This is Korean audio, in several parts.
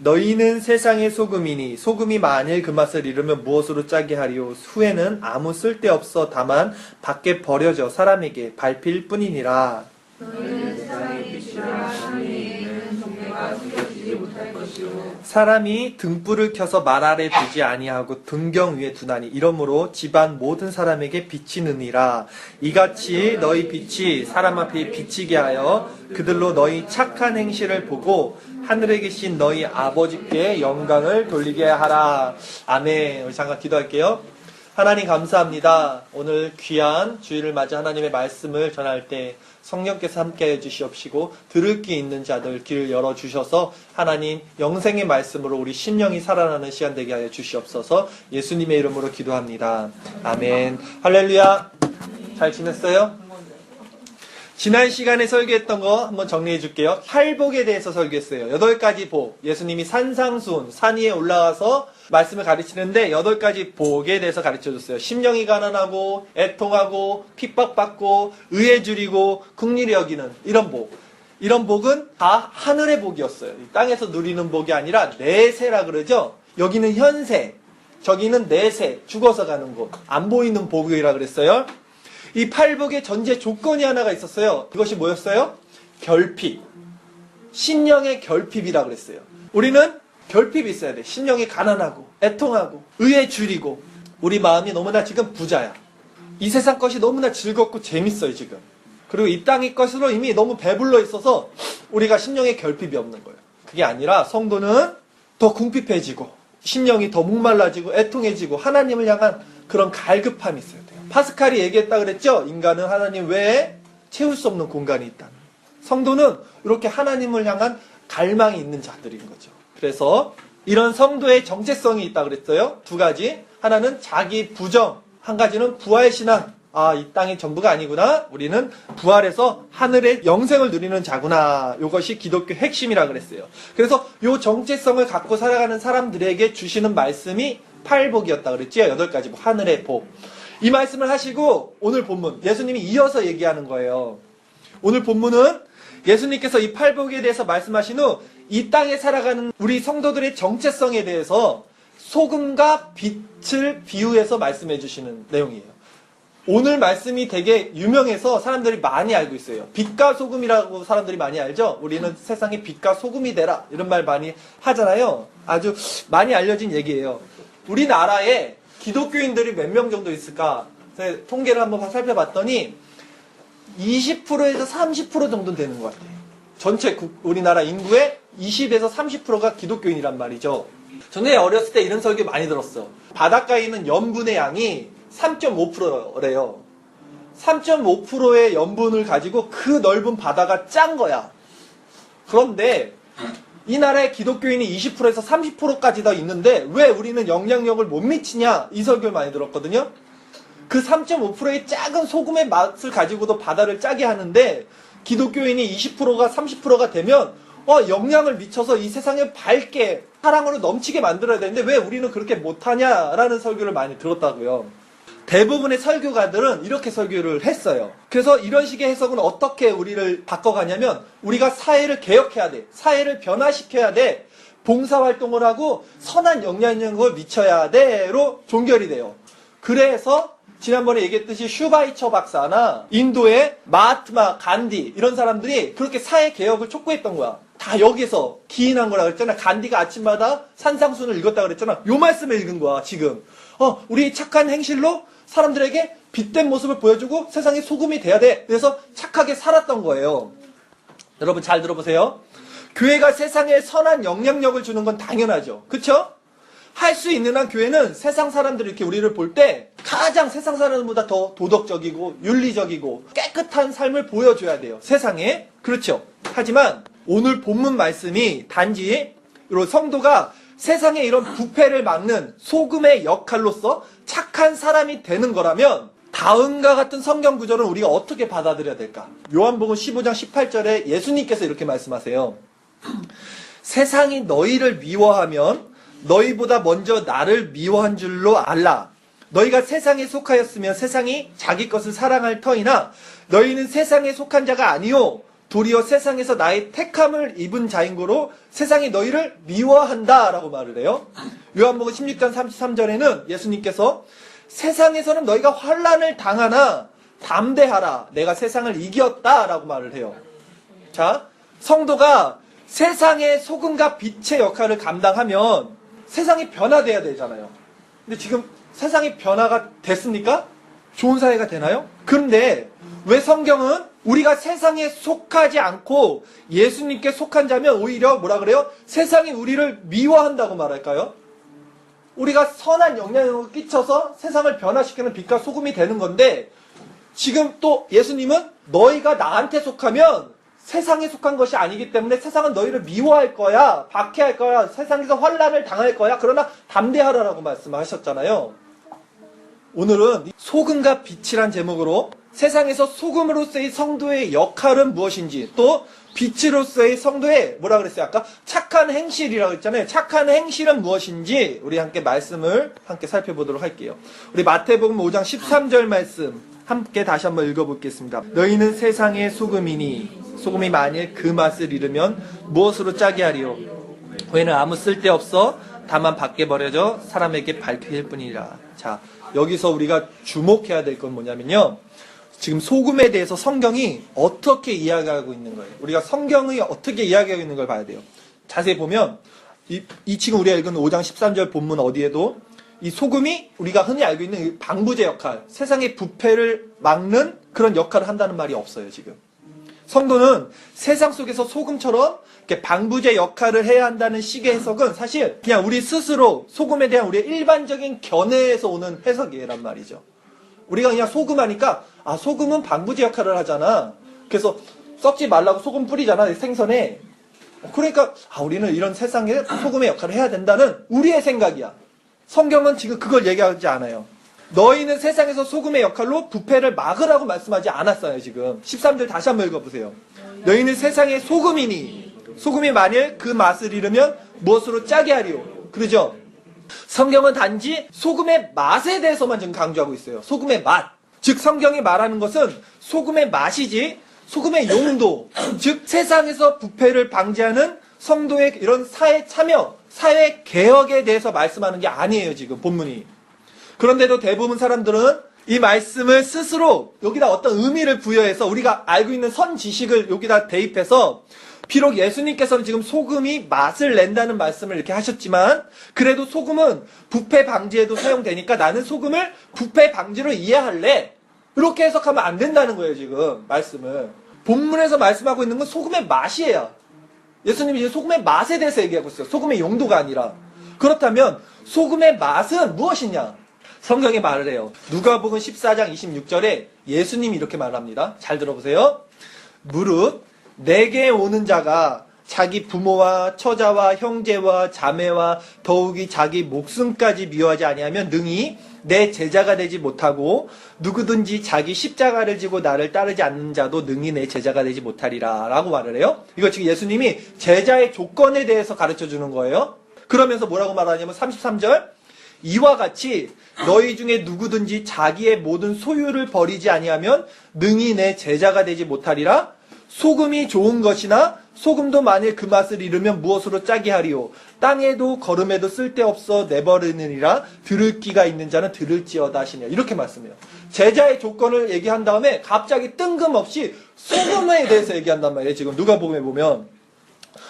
너희는 세상의 소금이니 소금이 만일 그 맛을 잃으면 무엇으로 짜게 하리요. 후에는 아무 쓸데없어 다만 밖에 버려져 사람에게 밟힐 뿐이니라. 너희는 세상의 빛이라. 하늘에 있는 동네가 숨겨지지 못할 것이요. 사람이 등불을 켜서 말 아래 두지 아니하고 등경 위에 두나니 이러므로 집안 모든 사람에게 비치느니라. 이같이 너희 빛이 사람 앞에 비치게 하여 그들로 너희 착한 행실을 보고 하늘에 계신 너희 아버지께 영광을 돌리게 하라. 아멘. 우리 잠깐 기도할게요. 하나님 감사합니다. 오늘 귀한 주일을 맞아 하나님의 말씀을 전할 때 성령께서 함께 해주시옵시고 들을 귀 있는 자들 귀를 열어주셔서 하나님 영생의 말씀으로 우리 심령이 살아나는 시간 되게 하여 주시옵소서. 예수님의 이름으로 기도합니다. 아멘. 할렐루야. 잘 지냈어요? 지난 시간에 설교했던 거 한번 정리해 줄게요. 팔복에 대해서 설교했어요. 8가지 복. 예수님이 산상수훈, 산 위에 올라가서 말씀을 가르치는데 8가지 복에 대해서 가르쳐 줬어요. 심령이 가난하고 애통하고 핍박받고 의에 줄이고 긍휼히 여기는 이런 복. 이런 복은 다 하늘의 복이었어요. 땅에서 누리는 복이 아니라 내세라 그러죠. 여기는 현세, 저기는 내세, 죽어서 가는 곳. 안 보이는 복이라 그랬어요. 이 팔복의 전제 조건이 하나가 있었어요. 그것이 뭐였어요? 결핍. 심령의 결핍이라 그랬어요. 우리는 결핍이 있어야 돼. 심령이 가난하고 애통하고 의에 줄이고 우리 마음이 너무나 지금 부자야. 이 세상 것이 너무나 즐겁고 재밌어요 지금. 그리고 이 땅의 것으로 이미 너무 배불러 있어서 우리가 심령의 결핍이 없는 거예요. 그게 아니라 성도는 더 궁핍해지고 심령이 더 목말라지고 애통해지고 하나님을 향한 그런 갈급함이 있어야 돼요. 파스칼이 얘기했다 그랬죠? 인간은 하나님 외에 채울 수 없는 공간이 있다. 성도는 이렇게 하나님을 향한 갈망이 있는 자들인 거죠. 그래서 이런 성도의 정체성이 있다 그랬어요. 2가지. 하나는 자기 부정, 한 가지는 부활신앙. 아, 이 땅이 전부가 아니구나. 우리는 부활해서 하늘의 영생을 누리는 자구나. 이것이 기독교 핵심이라 그랬어요. 그래서 이 정체성을 갖고 살아가는 사람들에게 주시는 말씀이 팔복이었다 그랬죠. 8가지 복, 하늘의 복. 이 말씀을 하시고 오늘 본문, 예수님이 이어서 얘기하는 거예요. 오늘 본문은 예수님께서 이 팔복에 대해서 말씀하신 후 이 땅에 살아가는 우리 성도들의 정체성에 대해서 소금과 빛을 비유해서 말씀해 주시는 내용이에요. 오늘 말씀이 되게 유명해서 사람들이 많이 알고 있어요. 빛과 소금이라고 사람들이 많이 알죠? 우리는 세상에 빛과 소금이 되라 이런 말 많이 하잖아요. 아주 많이 알려진 얘기예요. 우리나라에 기독교인들이 몇 명 정도 있을까? 제가 통계를 한번 살펴봤더니 20%에서 30% 정도 되는 것 같아요. 전체 우리나라 인구의 20에서 30%가 기독교인이란 말이죠. 전에 어렸을 때 이런 설교 많이 들었어. 바닷가에 있는 염분의 양이 3.5%래요. 3.5%의 염분을 가지고 그 넓은 바다가 짠 거야. 그런데 이 나라의 기독교인이 20%에서 30%까지 더 있는데 왜 우리는 영향력을 못 미치냐? 이 설교를 많이 들었거든요. 그 3.5%의 작은 소금의 맛을 가지고도 바다를 짜게 하는데 기독교인이 20%가 30%가 되면 영향을 미쳐서 이 세상에 밝게 사랑으로 넘치게 만들어야 되는데 왜 우리는 그렇게 못하냐라는 설교를 많이 들었다고요. 대부분의 설교가들은 이렇게 설교를 했어요. 그래서 이런 식의 해석은 어떻게 우리를 바꿔가냐면 우리가 사회를 개혁해야 돼. 사회를 변화시켜야 돼. 봉사활동을 하고 선한 영향력을 미쳐야 돼로 종결이 돼요. 그래서 지난번에 얘기했듯이 슈바이처 박사나 인도의 마하트마 간디 이런 사람들이 그렇게 사회개혁을 촉구했던 거야. 다 여기서 기인한 거라 그랬잖아. 간디가 아침마다 산상순을 읽었다 그랬잖아. 요 말씀을 읽은 거야 지금. 우리 착한 행실로 사람들에게 빛된 모습을 보여주고 세상에 소금이 돼야 돼. 그래서 착하게 살았던 거예요. 여러분 잘 들어보세요. 교회가 세상에 선한 영향력을 주는 건 당연하죠. 그쵸? 할 수 있는 한 교회는 세상 사람들이 이렇게 우리를 볼 때 가장 세상 사람들보다 더 도덕적이고 윤리적이고 깨끗한 삶을 보여줘야 돼요. 세상에. 그렇죠. 하지만 오늘 본문 말씀이 단지 성도가 세상에 이런 부패를 막는 소금의 역할로서 착한 사람이 되는 거라면 다음과 같은 성경 구절은 우리가 어떻게 받아들여야 될까? 요한복음 15장 18절에 예수님께서 이렇게 말씀하세요. 세상이 너희를 미워하면 너희보다 먼저 나를 미워한 줄로 알라. 너희가 세상에 속하였으면 세상이 자기 것을 사랑할 터이나 너희는 세상에 속한 자가 아니요 도리어 세상에서 나의 택함을 입은 자인 거로 세상이 너희를 미워한다 라고 말을 해요. 요한복음 16장 33절에는 예수님께서 세상에서는 너희가 환난을 당하나 담대하라 내가 세상을 이겼다 라고 말을 해요. 자, 성도가 세상의 소금과 빛의 역할을 감당하면 세상이 변화돼야 되잖아요. 근데 지금 세상이 변화가 됐습니까? 좋은 사회가 되나요? 그런데 왜 성경은 우리가 세상에 속하지 않고 예수님께 속한 자면 오히려 뭐라 그래요? 세상이 우리를 미워한다고 말할까요? 우리가 선한 영향력을 끼쳐서 세상을 변화시키는 빛과 소금이 되는 건데 지금 또 예수님은 너희가 나한테 속하면 세상에 속한 것이 아니기 때문에 세상은 너희를 미워할 거야, 박해할 거야, 세상에서 환난을 당할 거야. 그러나 담대하라라고 말씀하셨잖아요. 오늘은 소금과 빛이란 제목으로 세상에서 소금으로서의 성도의 역할은 무엇인지, 또 빛으로서의 성도의 뭐라 그랬어요? 아까 착한 행실이라고 했잖아요. 착한 행실은 무엇인지 우리 함께 말씀을 함께 살펴보도록 할게요. 우리 마태복음 5장 13절 말씀 함께 다시 한번 읽어보겠습니다. 너희는 세상의 소금이니 소금이 만일 그 맛을 잃으면 무엇으로 짜게 하리요? 왜는 아무 쓸데없어 다만 밖에 버려져 사람에게 밝힐 뿐이라. 자, 여기서 우리가 주목해야 될 건 뭐냐면요. 지금 소금에 대해서 성경이 어떻게 이야기하고 있는 거예요. 우리가 성경이 어떻게 이야기하고 있는 걸 봐야 돼요. 자세히 보면 이 지금 우리가 읽은 5장 13절 본문 어디에도 이 소금이 우리가 흔히 알고 있는 방부제 역할, 세상의 부패를 막는 그런 역할을 한다는 말이 없어요. 지금 성도는 세상 속에서 소금처럼 이렇게 방부제 역할을 해야 한다는 식의 해석은 사실 그냥 우리 스스로 소금에 대한 우리의 일반적인 견해에서 오는 해석이란 말이죠. 우리가 그냥 소금 하니까 아 소금은 방부제 역할을 하잖아. 그래서 썩지 말라고 소금 뿌리잖아 생선에. 그러니까 아 우리는 이런 세상에 소금의 역할을 해야 된다는 우리의 생각이야. 성경은 지금 그걸 얘기하지 않아요. 너희는 세상에서 소금의 역할로 부패를 막으라고 말씀하지 않았어요. 지금 13절 다시 한번 읽어보세요. 너희는 세상의 소금이니 소금이 만일 그 맛을 잃으면 무엇으로 짜게 하리요? 그러죠? 성경은 단지 소금의 맛에 대해서만 지금 강조하고 있어요. 소금의 맛. 즉 성경이 말하는 것은 소금의 맛이지 소금의 용도, 즉 세상에서 부패를 방지하는 성도의 이런 사회 참여, 사회 개혁에 대해서 말씀하는 게 아니에요. 지금 본문이. 그런데도 대부분 사람들은 이 말씀을 스스로 여기다 어떤 의미를 부여해서 우리가 알고 있는 선 지식을 여기다 대입해서 비록 예수님께서는 지금 소금이 맛을 낸다는 말씀을 이렇게 하셨지만 그래도 소금은 부패 방지에도 사용되니까 나는 소금을 부패 방지로 이해할래. 이렇게 해석하면 안 된다는 거예요. 지금 말씀을. 본문에서 말씀하고 있는 건 소금의 맛이에요. 예수님이 이제 소금의 맛에 대해서 얘기하고 있어요. 소금의 용도가 아니라. 그렇다면 소금의 맛은 무엇이냐? 성경이 말을 해요. 누가복음 14장 26절에 예수님이 이렇게 말합니다. 잘 들어보세요. 무릇 내게 오는 자가 자기 부모와 처자와 형제와 자매와 더욱이 자기 목숨까지 미워하지 아니하면 능히 내 제자가 되지 못하고 누구든지 자기 십자가를 지고 나를 따르지 않는 자도 능히 내 제자가 되지 못하리라 라고 말을 해요. 이거 지금 예수님이 제자의 조건에 대해서 가르쳐 주는 거예요. 그러면서 뭐라고 말하냐면 33절 이와 같이 너희 중에 누구든지 자기의 모든 소유를 버리지 아니하면 능히 내 제자가 되지 못하리라. 소금이 좋은 것이나 소금도 만일 그 맛을 잃으면 무엇으로 짜게 하리요? 땅에도 거름에도 쓸데없어 내버리느니라. 들을 귀가 있는 자는 들을지어다 하시냐. 이렇게 말씀해요. 제자의 조건을 얘기한 다음에 갑자기 뜬금없이 소금에 대해서 얘기한단 말이에요. 지금 누가복음에 보면.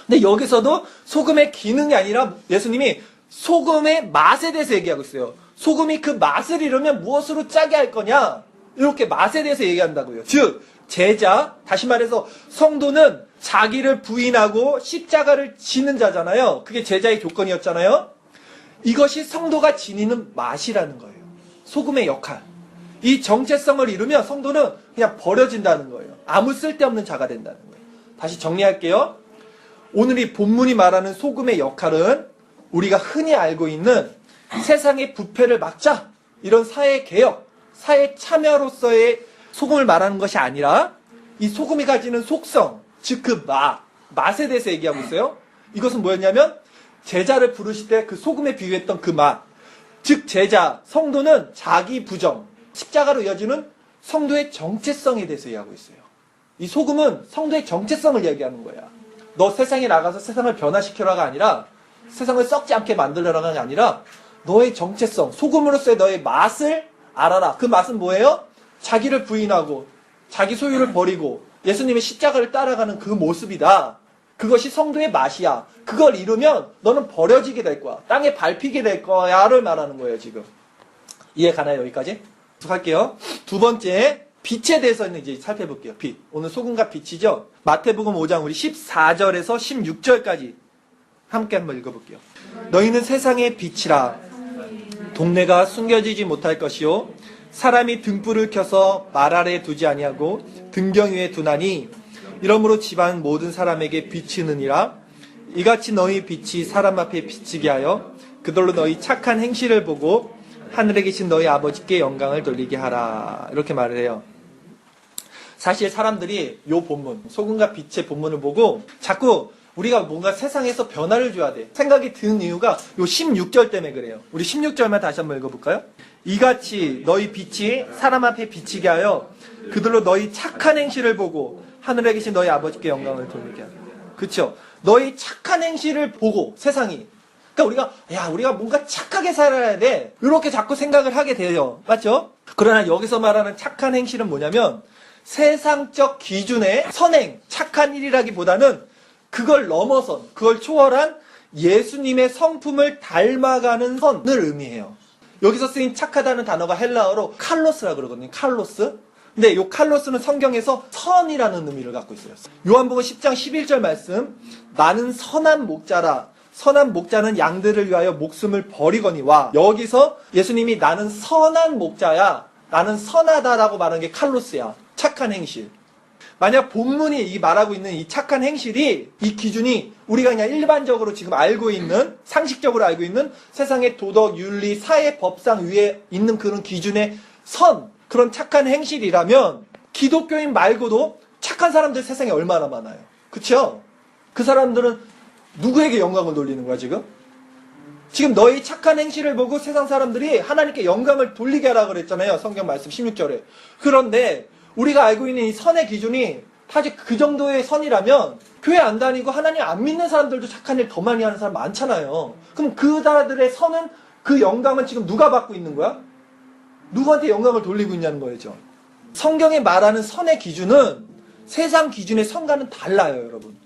근데 여기서도 소금의 기능이 아니라 예수님이 소금의 맛에 대해서 얘기하고 있어요. 소금이 그 맛을 잃으면 무엇으로 짜게 할 거냐? 이렇게 맛에 대해서 얘기한다고요. 즉 제자, 다시 말해서 성도는 자기를 부인하고 십자가를 지는 자잖아요. 그게 제자의 조건이었잖아요. 이것이 성도가 지니는 맛이라는 거예요. 소금의 역할. 이 정체성을 이루면 성도는 그냥 버려진다는 거예요. 아무 쓸데없는 자가 된다는 거예요. 다시 정리할게요. 오늘 이 본문이 말하는 소금의 역할은 우리가 흔히 알고 있는 세상의 부패를 막자, 이런 사회 개혁, 사회 참여로서의 소금을 말하는 것이 아니라 이 소금이 가지는 속성, 즉 그 맛에 대해서 얘기하고 있어요. 이것은 뭐였냐면 제자를 부르실 때 그 소금에 비유했던 그 맛, 즉 제자, 성도는 자기 부정, 십자가로 이어지는 성도의 정체성에 대해서 얘기하고 있어요. 이 소금은 성도의 정체성을 얘기하는 거야. 너 세상에 나가서 세상을 변화시키라가 아니라 세상을 썩지 않게 만들려라가 아니라 너의 정체성, 소금으로서의 너의 맛을 알아라. 그 맛은 뭐예요? 자기를 부인하고 자기 소유를 버리고 예수님의 십자가를 따라가는 그 모습이다. 그것이 성도의 맛이야. 그걸 이루면 너는 버려지게 될 거야. 땅에 밟히게 될 거야를 말하는 거예요, 지금. 이해 가나요, 여기까지? 할게요. 두 번째, 빛에 대해서는 이제 살펴볼게요. 빛. 오늘 소금과 빛이죠? 마태복음 5장 우리 14절에서 16절까지 함께 한번 읽어볼게요. 너희는 세상의 빛이라. 동네가 숨겨지지 못할 것이요. 사람이 등불을 켜서 말 아래 두지 아니하고 등경 위에 두나니 이러므로 집안 모든 사람에게 비치느니라. 이같이 너희 빛이 사람 앞에 비치게 하여 그들로 너희 착한 행실을 보고 하늘에 계신 너희 아버지께 영광을 돌리게 하라. 이렇게 말을 해요. 사실 사람들이 요 본문, 소금과 빛의 본문을 보고 자꾸 우리가 뭔가 세상에서 변화를 줘야 돼. 생각이 든 이유가 요 16절 때문에 그래요. 우리 16절만 다시 한번 읽어볼까요? 이같이 너희 빛이 사람 앞에 비치게 하여 그들로 너희 착한 행실을 보고 하늘에 계신 너희 아버지께 영광을 돌리게 하라. 그쵸? 너희 착한 행실을 보고 세상이. 그러니까 우리가 뭔가 착하게 살아야 돼. 이렇게 자꾸 생각을 하게 돼요. 맞죠? 그러나 여기서 말하는 착한 행실은 뭐냐면 세상적 기준의 선행, 착한 일이라기보다는 그걸 넘어선, 그걸 초월한 예수님의 성품을 닮아가는 선을 의미해요. 여기서 쓰인 착하다는 단어가 헬라어로 칼로스라고 그러거든요. 칼로스. 근데 이 칼로스는 성경에서 선이라는 의미를 갖고 있어요. 요한복음 10장 11절 말씀. 나는 선한 목자라. 선한 목자는 양들을 위하여 목숨을 버리거니와. 여기서 예수님이 나는 선한 목자야. 나는 선하다라고 말하는 게 칼로스야. 착한 행실. 만약 본문이 이 말하고 있는 이 착한 행실이, 이 기준이 우리가 그냥 일반적으로 지금 알고 있는, 상식적으로 알고 있는 세상의 도덕, 윤리, 사회, 법상 위에 있는 그런 기준의 선, 그런 착한 행실이라면 기독교인 말고도 착한 사람들 세상에 얼마나 많아요. 그쵸? 그 사람들은 누구에게 영광을 돌리는 거야, 지금? 지금 너희 착한 행실을 보고 세상 사람들이 하나님께 영광을 돌리게 하라고 그랬잖아요. 성경 말씀 16절에. 그런데 우리가 알고 있는 이 선의 기준이 사실 그 정도의 선이라면 교회 안 다니고 하나님 안 믿는 사람들도 착한 일 더 많이 하는 사람 많잖아요. 그럼 그 사람들의 선은, 그 영광은 지금 누가 받고 있는 거야? 누구한테 영광을 돌리고 있냐는 거죠. 성경에 말하는 선의 기준은 세상 기준의 선과는 달라요, 여러분.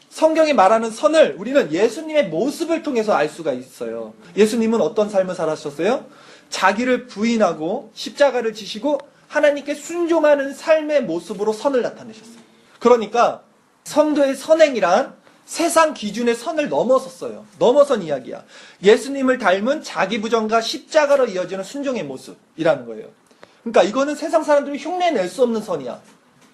성경이 말하는 선을 우리는 예수님의 모습을 통해서 알 수가 있어요. 예수님은 어떤 삶을 살았었어요? 자기를 부인하고 십자가를 지시고 하나님께 순종하는 삶의 모습으로 선을 나타내셨어요. 그러니까 성도의 선행이란 세상 기준의 선을 넘어섰어요. 넘어선 이야기야. 예수님을 닮은 자기 부정과 십자가로 이어지는 순종의 모습이라는 거예요. 그러니까 이거는 세상 사람들이 흉내낼 수 없는 선이야.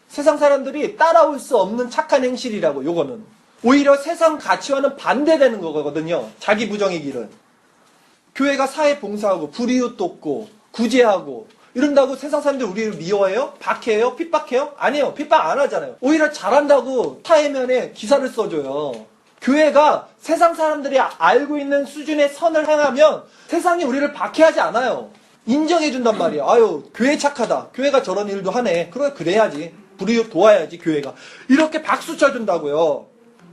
세상 사람들이 따라올 수 없는 착한 행실이라고. 요거는 오히려 세상 가치와는 반대되는 거거든요. 자기 부정의 길은. 교회가 사회 봉사하고 불이웃 돕고 구제하고 이런다고 세상 사람들이 우리를 미워해요? 박해해요? 핍박해요? 아니에요. 핍박 안 하잖아요. 오히려 잘한다고 타해면에 기사를 써줘요. 교회가 세상 사람들이 알고 있는 수준의 선을 행하면 세상이 우리를 박해하지 않아요. 인정해준단 말이에요. 아유, 교회 착하다. 교회가 저런 일도 하네. 그래야지. 불이웃 도와야지, 교회가. 이렇게 박수 쳐준다고요.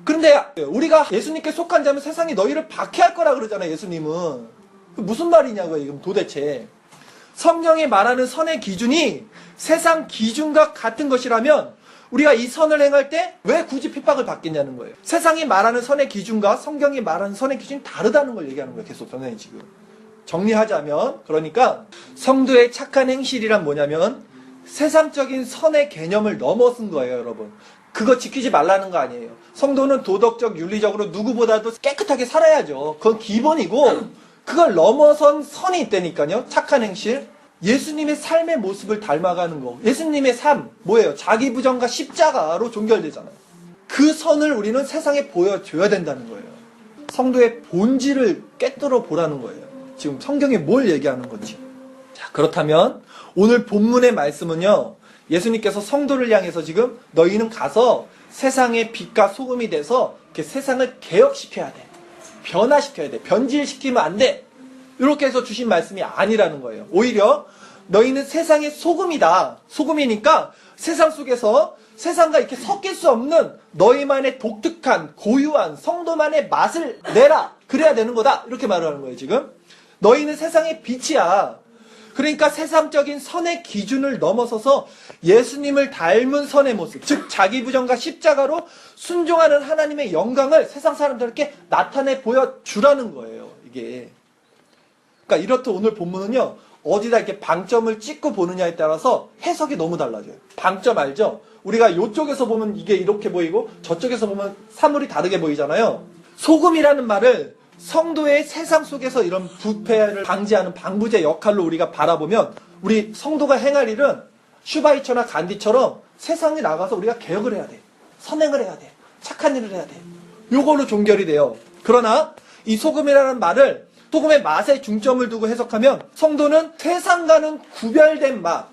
그런데 우리가 예수님께 속한 자면 세상이 너희를 박해할 거라 그러잖아요, 예수님은. 무슨 말이냐고요, 이건 도대체. 성경이 말하는 선의 기준이 세상 기준과 같은 것이라면 우리가 이 선을 행할 때 왜 굳이 핍박을 받겠냐는 거예요. 세상이 말하는 선의 기준과 성경이 말하는 선의 기준이 다르다는 걸 얘기하는 거예요. 계속 선생님이 지금. 정리하자면, 그러니까 성도의 착한 행실이란 뭐냐면 세상적인 선의 개념을 넘어선 거예요, 여러분. 그거 지키지 말라는 거 아니에요. 성도는 도덕적, 윤리적으로 누구보다도 깨끗하게 살아야죠. 그건 기본이고 그걸 넘어선 선이 있다니까요. 착한 행실. 예수님의 삶의 모습을 닮아가는 거. 예수님의 삶 뭐예요? 자기 부정과 십자가로 종결되잖아요. 그 선을 우리는 세상에 보여줘야 된다는 거예요. 성도의 본질을 깨뜨려 보라는 거예요. 지금 성경이 뭘 얘기하는 건지. 자, 그렇다면 오늘 본문의 말씀은요, 예수님께서 성도를 향해서 지금 너희는 가서 세상의 빛과 소금이 돼서 이렇게 세상을 개혁시켜야 돼. 변화시켜야 돼. 변질시키면 안 돼. 이렇게 해서 주신 말씀이 아니라는 거예요. 오히려 너희는 세상의 소금이다. 소금이니까 세상 속에서 세상과 이렇게 섞일 수 없는 너희만의 독특한 고유한 성도만의 맛을 내라. 그래야 되는 거다. 이렇게 말을 하는 거예요, 지금. 너희는 세상의 빛이야. 그러니까 세상적인 선의 기준을 넘어서서 예수님을 닮은 선의 모습, 즉 자기 부정과 십자가로 순종하는 하나님의 영광을 세상 사람들에게 나타내 보여주라는 거예요, 이게. 그러니까 이렇듯 오늘 본문은요, 어디다 이렇게 방점을 찍고 보느냐에 따라서 해석이 너무 달라져요. 방점 알죠? 우리가 이쪽에서 보면 이게 이렇게 보이고 저쪽에서 보면 사물이 다르게 보이잖아요. 소금이라는 말을 성도의 세상 속에서 이런 부패를 방지하는 방부제 역할로 우리가 바라보면 우리 성도가 행할 일은 슈바이처나 간디처럼 세상에 나가서 우리가 개혁을 해야 돼. 선행을 해야 돼. 착한 일을 해야 돼. 요걸로 종결이 돼요. 그러나 이 소금이라는 말을 소금의 맛에 중점을 두고 해석하면 성도는 세상과는 구별된 맛,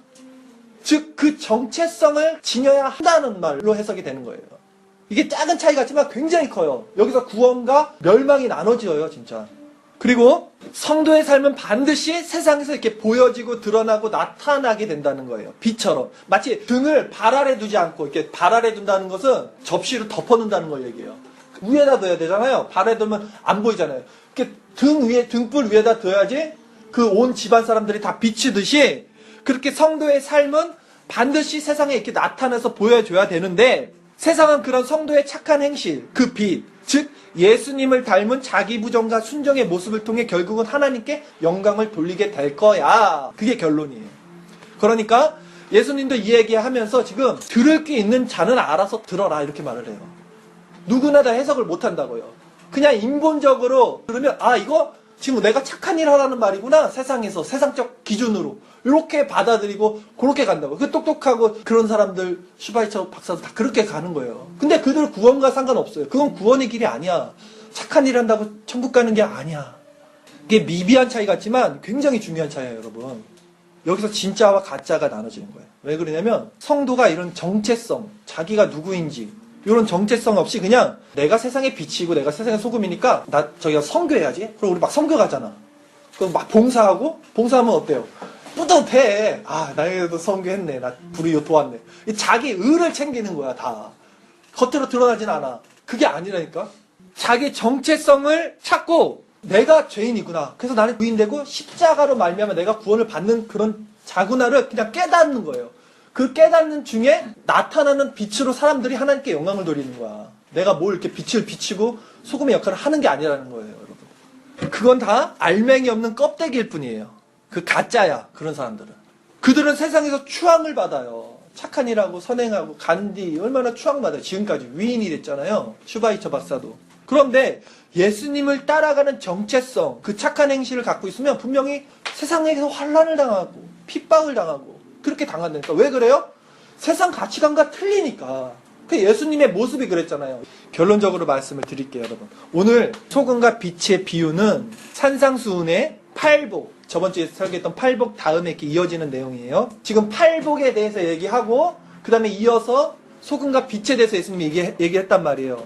즉 그 정체성을 지녀야 한다는 말로 해석이 되는 거예요. 이게 작은 차이 같지만 굉장히 커요. 여기서 구원과 멸망이 나눠져요, 진짜. 그리고 성도의 삶은 반드시 세상에서 이렇게 보여지고 드러나고 나타나게 된다는 거예요. 빛처럼. 마치 등을 발 아래 두지 않고 이렇게 발 아래 둔다는 것은 접시로 덮어놓는다는 걸 얘기해요. 위에다 둬야 되잖아요. 발 아래 두면 안 보이잖아요. 이렇게 등 위에, 등불 위에다 둬야지 그 온 집안 사람들이 다 비치듯이 그렇게 성도의 삶은 반드시 세상에 이렇게 나타나서 보여줘야 되는데 세상은 그런 성도의 착한 행실, 그 빛, 즉 예수님을 닮은 자기 부정과 순종의 모습을 통해 결국은 하나님께 영광을 돌리게 될 거야. 그게 결론이에요. 그러니까 예수님도 이 얘기하면서 지금 들을 게 있는 자는 알아서 들어라 이렇게 말을 해요. 누구나 다 해석을 못한다고요. 그냥 인본적으로 들으면 아 이거 지금 내가 착한 일 하라는 말이구나. 세상에서 세상적 기준으로 이렇게 받아들이고 그렇게 간다고. 그 똑똑하고 그런 사람들 슈바이처 박사도 다 그렇게 가는 거예요. 근데 그들 구원과 상관없어요. 그건 구원의 길이 아니야. 착한 일 한다고 천국 가는 게 아니야. 이게 미비한 차이 같지만 굉장히 중요한 차이예요, 여러분. 여기서 진짜와 가짜가 나눠지는 거예요. 왜 그러냐면 성도가 이런 정체성, 자기가 누구인지 이런 정체성 없이 그냥 내가 세상의 빛이고 내가 세상의 소금이니까 나 저기가 선교해야지. 그럼 우리 막 선교 가잖아. 그럼 막 봉사하면 어때요? 뿌듯해. 아, 나에도 선교했네. 나 불이 도왔네. 자기 의를 챙기는 거야, 다. 겉으로 드러나진 않아. 그게 아니라니까. 자기 정체성을 찾고 내가 죄인이구나. 그래서 나는 부인되고 십자가로 말미암아 내가 구원을 받는 그런 자구나를 그냥 깨닫는 거예요. 그 깨닫는 중에 나타나는 빛으로 사람들이 하나님께 영광을 돌리는 거야. 내가 뭘 이렇게 빛을 비치고 소금의 역할을 하는 게 아니라는 거예요, 여러분. 그건 다 알맹이 없는 껍데기일 뿐이에요. 그 가짜야, 그런 사람들은. 그들은 세상에서 추앙을 받아요. 착한 일하고 선행하고 간디 얼마나 추앙받아요. 지금까지 위인이 됐잖아요. 슈바이처 박사도. 그런데 예수님을 따라가는 정체성, 그 착한 행실을 갖고 있으면 분명히 세상에서 환난을 당하고 핍박을 당하고 그렇게 당한다니까. 왜 그래요? 세상 가치관과 틀리니까. 그 예수님의 모습이 그랬잖아요. 결론적으로 말씀을 드릴게요, 여러분. 오늘 소금과 빛의 비유는 산상수훈의 팔복, 저번 주에 설계했던 팔복 다음에 이렇게 이어지는 내용이에요. 지금 팔복에 대해서 얘기하고 그 다음에 이어서 소금과 빛에 대해서 예수님이 얘기했단 말이에요.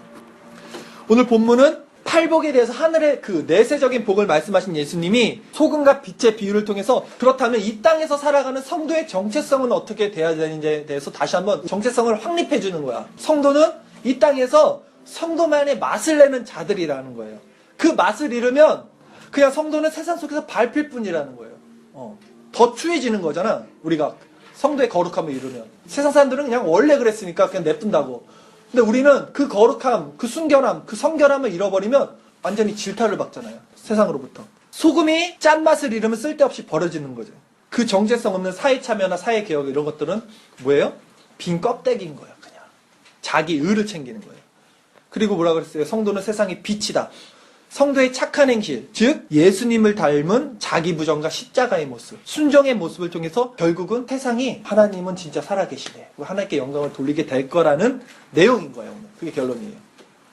오늘 본문은 팔복에 대해서 하늘의 그 내세적인 복을 말씀하신 예수님이 소금과 빛의 비유를 통해서 그렇다면 이 땅에서 살아가는 성도의 정체성은 어떻게 돼야 되는지에 대해서 다시 한번 정체성을 확립해 주는 거야. 성도는 이 땅에서 성도만의 맛을 내는 자들이라는 거예요. 그 맛을 잃으면 그냥 성도는 세상 속에서 밟힐 뿐이라는 거예요. 더 추해지는 거잖아. 우리가 성도의 거룩함을 잃으면. 세상 사람들은 그냥 원래 그랬으니까 그냥 냅둔다고. 근데 우리는 그 거룩함, 그 순결함, 그 성결함을 잃어버리면 완전히 질타를 받잖아요. 세상으로부터. 소금이 짠맛을 잃으면 쓸데없이 버려지는 거죠. 그 정체성 없는 사회 참여나 사회 개혁 이런 것들은 뭐예요? 빈 껍데기인 거야, 그냥. 자기 의를 챙기는 거예요. 그리고 뭐라 그랬어요? 성도는 세상의 빛이다. 성도의 착한 행실, 즉 예수님을 닮은 자기 부정과 십자가의 모습, 순종의 모습을 통해서 결국은 세상이 하나님은 진짜 살아계시네. 하나님께 영광을 돌리게 될 거라는 내용인 거예요. 오늘. 그게 결론이에요.